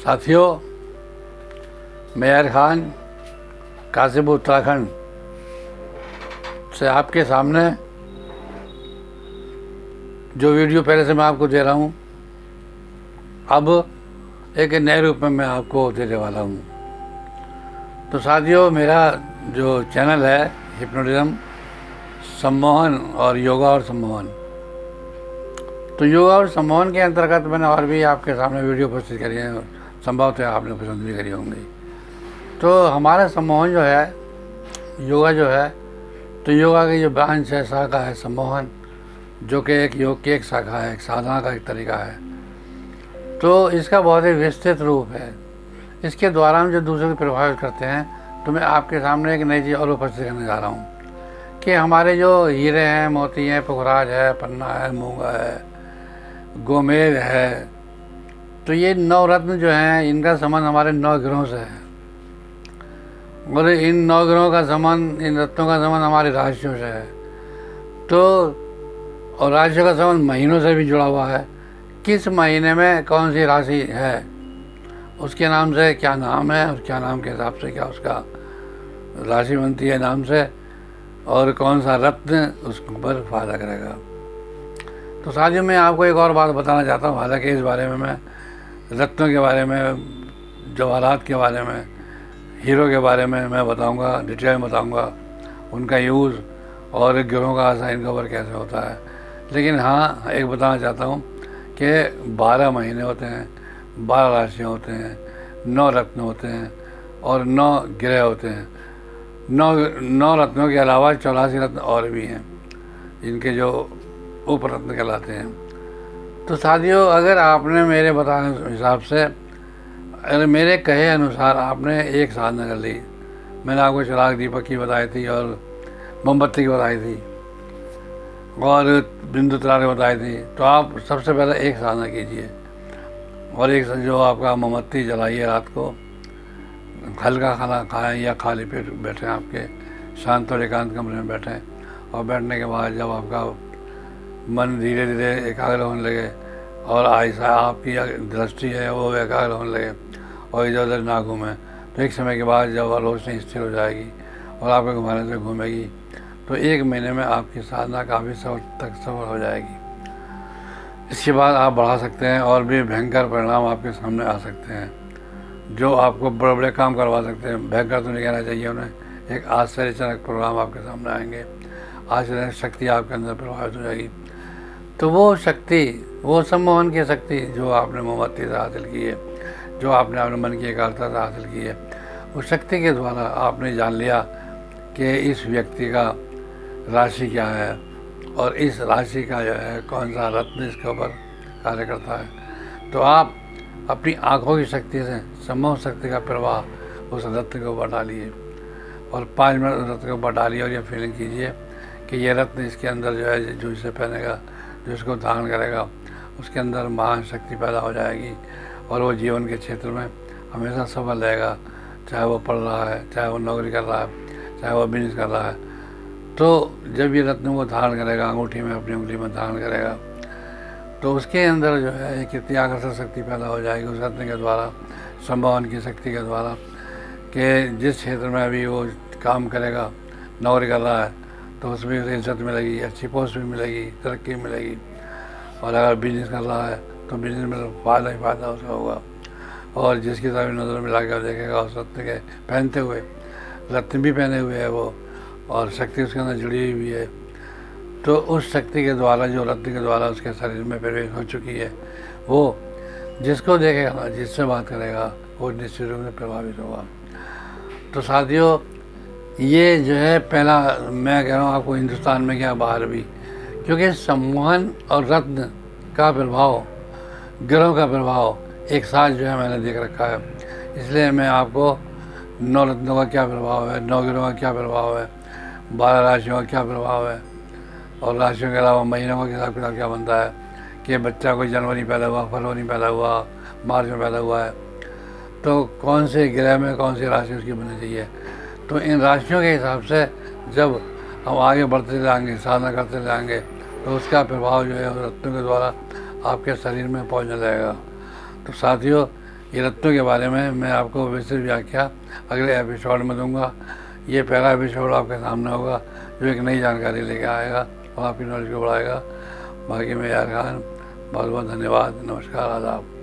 साथियों, मेहर खान काशीपुर उत्तराखंड से आपके सामने जो वीडियो पहले से मैं आपको दे रहा हूँ, अब एक नए रूप में मैं आपको देने वाला हूँ। तो साथियों, मेरा जो चैनल है हिप्नोटिज्म सम्मोहन और योगा और सम्मोहन, तो योगा और सम्मोहन के अंतर्गत मैंने और भी आपके सामने वीडियो प्रस्तुत करी है, संभवतः आपने पसंद भी करी होंगी। तो हमारा सम्मोहन जो है, योगा जो है, तो योगा की जो ब्रांच है, शाखा है सम्मोहन, जो कि एक योग की एक शाखा है, एक साधना का एक तरीका है। तो इसका बहुत ही विस्तृत रूप है। इसके द्वारा हम जो दूसरों को प्रभावित करते हैं, तो मैं आपके सामने एक नई चीज़ और उपस्थित करने जा रहा हूँ कि हमारे जो हीरे हैं, मोती हैं, पुखराज है, पन्ना है, मूंगा है, गोमेद है, तो ये 9 रत्न जो हैं, इनका संबंध हमारे 9 ग्रहों से है। और इन 9 ग्रहों का संबंध, इन रत्नों का संबंध हमारी राशियों से है। तो और राशियों का संबंध महीनों से भी जुड़ा हुआ है। किस महीने में कौन सी राशि है, उसके नाम से क्या नाम है, और क्या नाम के हिसाब से क्या उसका राशि बनती है नाम से, और कौन सा रत्न उस पर फायदा करेगा। तो साथियों, मैं आपको एक और बात बताना चाहता हूँ। हालांकि इस बारे में मैं रत्नों के बारे में, जवाहरात के बारे में, हीरो के बारे में मैं बताऊंगा, डिटेल में बताऊंगा, उनका यूज़ और ग्रहों का साइन कवर कैसे होता है। लेकिन हाँ, एक बताना चाहता हूँ कि 12 महीने होते हैं, 12 राशियाँ होते हैं, 9 रत्न होते हैं और 9 ग्रह होते हैं। 9 रत्नों के अलावा 84 रत्न और भी हैं, इनके जो उपरत्न कहलाते हैं। तो साथियों, अगर आपने मेरे बताने हिसाब से, अगर मेरे कहे अनुसार आपने एक साधना कर ली, मैंने आपको चिराग दीपक की बताई थी और मोमबत्ती की बताई थी और बिंदु तारे बताई थी, तो आप सबसे पहले एक साधना कीजिए और एक जो आपका मोमबत्ती जलाइए, रात को हल्का खाना खाएं या खाली पेट बैठें, आपके शांत और एकांत कमरे में बैठें, और बैठने के बाद जब आपका मन धीरे धीरे एकाग्र होने लगे और ऐसा आपकी दृष्टि है वो एकाग्र होने लगे और इधर उधर ना घूमें, तो एक समय के बाद जब रोशनी स्थिर हो जाएगी और आपके घुमाने से घूमेगी, तो 1 महीने में आपकी साधना काफ़ी सफल हो जाएगी। इसके बाद आप बढ़ा सकते हैं और भी भयंकर परिणाम आपके सामने आ सकते हैं, जो आपको बड़े बड़े काम करवा सकते हैं। भयंकर तो नहीं कहना चाहिए उन्हें, एक आश्चर्यजनक प्रोग्राम आपके सामने आएंगे, आश्चर्य शक्ति आपके अंदर प्रभावित हो जाएगी। तो वो शक्ति, वो सम्मोहन की शक्ति जो आपने मोमबत्ती से हासिल की है, जो आपने अपने मन की एकाग्रता से हासिल की है, उस शक्ति के द्वारा आपने जान लिया कि इस व्यक्ति का राशि क्या है और इस राशि का जो है कौन सा रत्न इसके ऊपर कार्य करता है। तो आप अपनी आँखों की शक्ति से सम्मोहन शक्ति का प्रवाह उस रत्न के ऊपर डालिए और 5 मिनट रत्न के ऊपर डालिए और ये फीलिंग कीजिए कि ये रत्न इसके अंदर जो है, जो इसे पहनेगा, जो इसको धारण करेगा, उसके अंदर महान शक्ति पैदा हो जाएगी और वो जीवन के क्षेत्र में हमेशा सफल रहेगा, चाहे वो पढ़ रहा है, चाहे वो नौकरी कर रहा है, चाहे वो बिजनेस कर रहा है। तो जब ये रत्न को धारण करेगा, अंगूठी में, अपनी उंगली में धारण करेगा, तो उसके अंदर जो है एक इतनी आकर्षक शक्ति पैदा हो जाएगी उस रत्न के द्वारा, सम्मोहन की शक्ति के द्वारा, कि जिस क्षेत्र में अभी वो काम करेगा, नौकरी कर रहा है, तो उसमें उसे इज्जत मिलेगी, अच्छी पोस्ट भी मिलेगी, तरक्की मिलेगी। और अगर बिजनेस कर रहा है तो बिजनेस में फ़ायदा ही फ़ायदा उसका होगा। और जिसकी तरफ नज़र मिला कर देखेगा उस रत्न के पहनते हुए, रत्न भी पहने हुए है वो, और शक्ति उसके अंदर जुड़ी हुई है, तो उस शक्ति के द्वारा, जो रत्न के द्वारा उसके शरीर में प्रवेश हो चुकी है, वो जिसको देखेगा, जिससे बात करेगा, वो निश्चित रूप से प्रभावित होगा। तो साथियों, ये जो है पहला, मैं कह रहा हूँ आपको, हिंदुस्तान में क्या बाहर भी, क्योंकि सम्मोहन और रत्न का प्रभाव, ग्रहों का प्रभाव एक साथ जो है मैंने देख रखा है। इसलिए मैं आपको 9 रत्नों का क्या प्रभाव है, 9 ग्रहों का क्या प्रभाव है, 12 राशियों का क्या प्रभाव है, और राशियों के अलावा महीनों का हिसाब किताब क्या बनता है, कि बच्चा कोई जनवरी पैदा हुआ, फरवरी पैदा हुआ, मार्च में पैदा हुआ है, तो कौन से ग्रह में कौन सी राशि उसकी बननी चाहिए। तो इन राशियों के हिसाब से जब हम आगे बढ़ते जाएंगे, साधना करते जाएंगे, तो उसका प्रभाव जो है रत्नों के द्वारा आपके शरीर में पहुंचने लगेगा। तो साथियों, ये रत्नों के बारे में मैं आपको विस्तृत व्याख्या अगले एपिसोड में दूंगा। ये पहला एपिसोड आपके सामने होगा जो एक नई जानकारी लेके आएगा और आपकी नॉलेज को बढ़ाएगा। बाकी मैं यार खान, बहुत बहुत धन्यवाद, नमस्कार, आदाब।